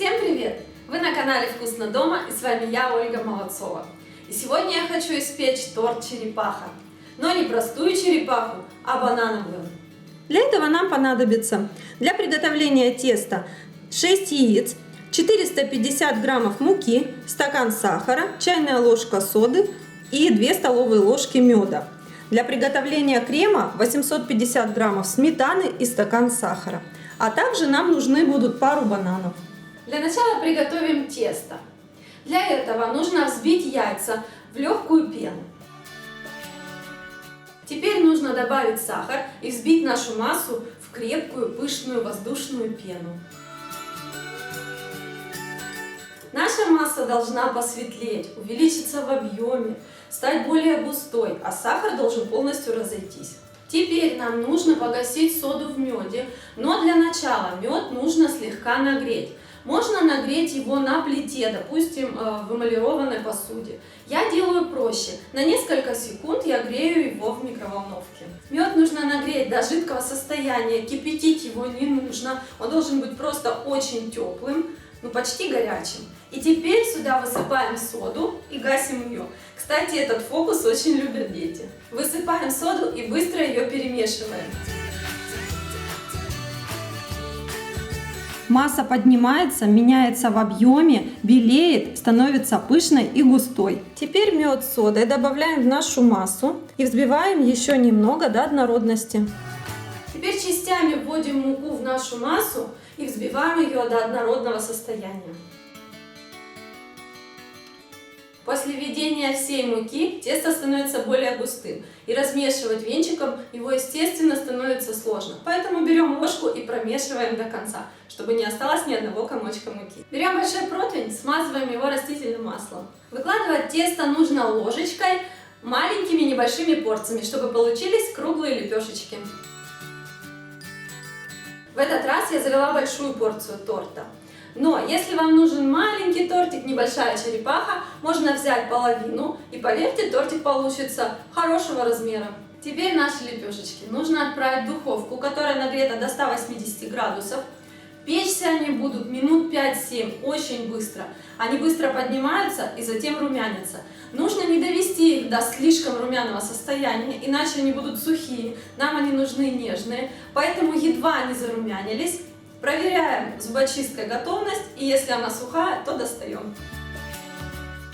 Всем привет! Вы на канале Вкусно дома, и с вами я, Ольга Молодцова. И сегодня я хочу испечь торт черепаха. Но не простую черепаху, а банановую. Для этого нам понадобится для приготовления теста 6 яиц, 450 граммов муки, стакан сахара, чайная ложка соды и 2 столовые ложки меда. Для приготовления крема 850 граммов сметаны и стакан сахара. А также нам нужны будут пару бананов. Для начала приготовим тесто. Для этого нужно взбить яйца в легкую пену. Теперь нужно добавить сахар и взбить нашу массу в крепкую, пышную, воздушную пену. Наша масса должна посветлеть, увеличиться в объеме, стать более густой, а сахар должен полностью разойтись. Теперь нам нужно погасить соду в меде, но для начала мед нужно слегка нагреть. Можно нагреть его на плите, допустим, в эмалированной посуде. Я делаю проще. На несколько секунд я грею его в микроволновке. Мед нужно нагреть до жидкого состояния, кипятить его не нужно. Он должен быть просто очень теплым, почти горячим. И теперь сюда высыпаем соду и гасим ее. Кстати, этот фокус очень любят дети. Высыпаем соду и быстро ее перемешиваем. Масса поднимается, меняется в объеме, белеет, становится пышной и густой. Теперь мед с содой добавляем в нашу массу и взбиваем еще немного до однородности. Теперь частями вводим муку в нашу массу и взбиваем ее до однородного состояния. После введения всей муки тесто становится более густым, и размешивать венчиком его, естественно, становится сложно. Поэтому берем ложку и промешиваем до конца, чтобы не осталось ни одного комочка муки. Берем большой противень, смазываем его растительным маслом. Выкладывать тесто нужно ложечкой, маленькими небольшими порциями, чтобы получились круглые лепешечки. В этот раз я завела большую порцию торта. Но если вам нужен маленький тортик, небольшая черепаха, можно взять половину, и поверьте, тортик получится хорошего размера. Теперь наши лепешечки нужно отправить в духовку, которая нагрета до 180 градусов. Печься они будут минут 5-7, очень быстро. Они быстро поднимаются и затем румянятся. Нужно не довести их до слишком румяного состояния, иначе они будут сухие. Нам они нужны нежные, поэтому едва они зарумянились, проверяем зубочисткой готовность, и если она сухая, то достаем.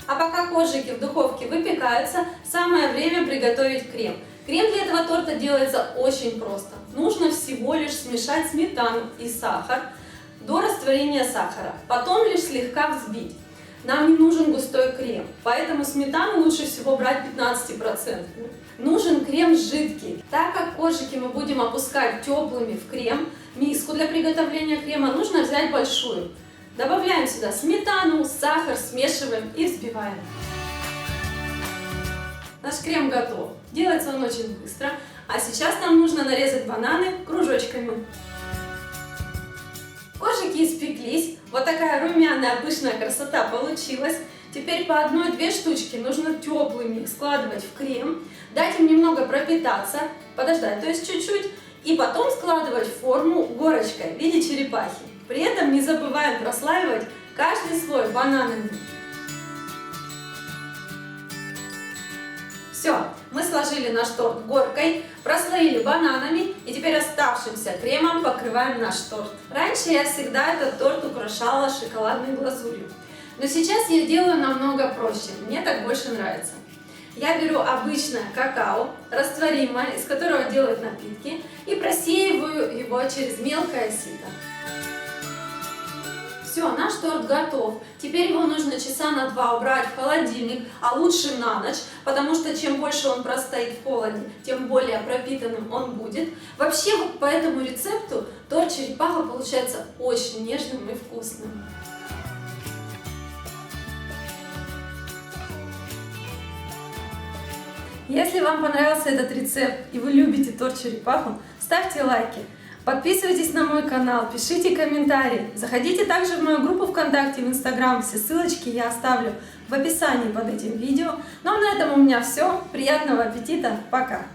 А пока коржики в духовке выпекаются, самое время приготовить крем. Крем для этого торта делается очень просто. Нужно всего лишь смешать сметану и сахар до растворения сахара, потом лишь слегка взбить. Нам не нужен густой крем, поэтому сметану лучше всего брать 15%. Нужен крем жидкий. Так как коржики мы будем опускать теплыми в крем, миску для приготовления крема нужно взять большую. Добавляем сюда сметану, сахар, смешиваем и взбиваем. Наш крем готов. Делается он очень быстро. А сейчас нам нужно нарезать бананы кружочками. Коржики испеклись. Вот такая румяная, пышная красота получилась. Теперь по 1-2 штучки нужно теплыми складывать в крем, дать им немного пропитаться, подождать, то есть чуть-чуть, и потом складывать в форму горочкой в виде черепахи. При этом не забываем прослаивать каждый слой бананами. Все, мы сложили наш торт горкой, прослоили бананами и теперь оставшимся кремом покрываем наш торт. Раньше я всегда этот торт украшала шоколадной глазурью, но сейчас я делаю намного проще, мне так больше нравится. Я беру обычное какао, растворимое, из которого делают напитки, и просеиваю его через мелкое сито. Все, наш торт готов. Теперь его нужно часа на 2 убрать в холодильник, а лучше на ночь, потому что чем больше он простоит в холоде, тем более пропитанным он будет. Вообще, вот по этому рецепту торт черепаха получается очень нежным и вкусным. Если вам понравился этот рецепт и вы любите торт черепаху, ставьте лайки. Подписывайтесь на мой канал, пишите комментарии, заходите также в мою группу ВКонтакте, в Инстаграм, все ссылочки я оставлю в описании под этим видео. Ну а на этом у меня все, приятного аппетита, пока!